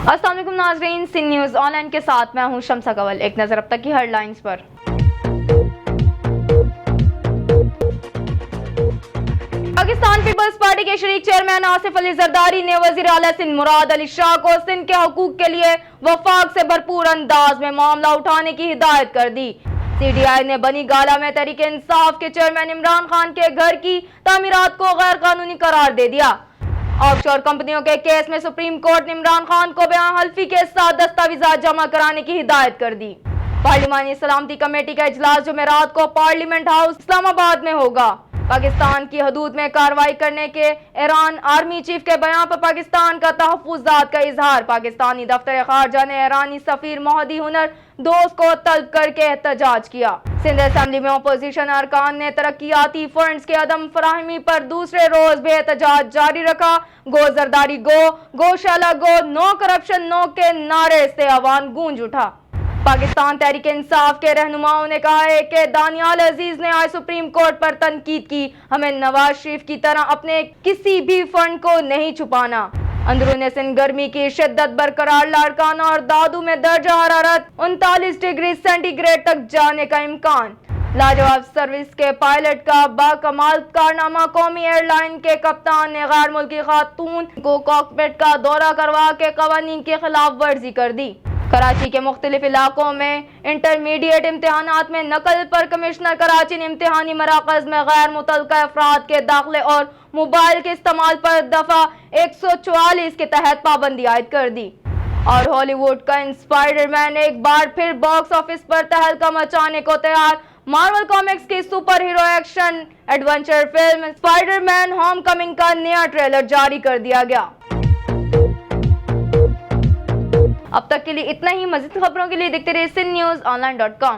अस्सलाम वालेकुम नाज़रीन, सिंध न्यूज़ ऑनलाइन के साथ मैं हूं शम्सा कंवल। एक नजर अब तक की हेडलाइंस पर। पाकिस्तान पीपल्स पार्टी के शरीक चेयरमैन आसिफ अली जरदारी ने वजीर आला सिंध मुराद अली शाह को सिंध के हकूक के लिए वफाक से भरपूर अंदाज में मामला उठाने की हिदायत कर दी। CDI ने बनी गाला में तहरीक इंसाफ के चेयरमैन इमरान खान के घर की तामीरात को गैर कानूनी करार दे दिया। ऑफशोर कंपनियों के केस में सुप्रीम कोर्ट ने इमरान खान को बयान हल्फी के साथ दस्तावेजात जमा कराने की हिदायत कर दी। पार्लिमानी सलामती कमेटी का इजलास जुमेरात को पार्लियामेंट हाउस इस्लामाबाद में होगा। पाकिस्तान की हदूद में कार्रवाई करने के ईरान आर्मी चीफ के बयान पर पाकिस्तान का तहफ़्फ़ुज़ात का इजहार। पाकिस्तानी दफ्तर खारजा ने ईरानी सफीर मोहदी हुनर दोस्त को तलब करके एहतजाज किया। सिंध असेंबली में अपोजिशन अरकान ने तरक्याती फंड्स के अदम फराहमी पर दूसरे रोज भी एहतजाज जारी रखा। गो जरदारी गो, गौशाला गो, नो करप्शन नो के नारे से आवाम गूंज उठा। पाकिस्तान तहरीक इंसाफ के रहनुमाओं ने कहा है कि दानियाल अजीज ने आज सुप्रीम कोर्ट पर तनकीद की। हमें नवाज शरीफ की तरह अपने किसी भी फंड को नहीं छुपाना। अंदरूनी सिंध गर्मी की शिद्दत बरकरार। लाड़काना और दादू में दर्जा हरारत 39 डिग्री सेंटीग्रेड तक जाने का इम्कान। लाजवाब सर्विस के पायलट का बाकमाल कारनामा। कौमी एयरलाइन के कप्तान ने गैर मुल्की खातून को कॉकपिट का दौरा करवा के कवानीन की खिलाफ वर्जी कर दी। कराची के मुख्तलिफ इलाकों में इंटरमीडिएट इम्तिहानात में नकल पर कमिश्नर कराची ने इम्तिहानी मराकज में गैर मुतल्लका अफराद के दाखिले और मोबाइल के इस्तेमाल पर दफा 144 के तहत पाबंदी आयद कर दी। और हॉलीवुड का स्पाइडरमैन एक बार फिर बॉक्स ऑफिस पर तहलका मचाने को तैयार। मार्वल कॉमिक्स की super hero action adventure film Spiderman Homecoming का नया ट्रेलर जारी कर दिया गया। अब तक के लिए इतना ही। मज़ीद खबरों के लिए देखते रहिए SindhNewsOnline.com।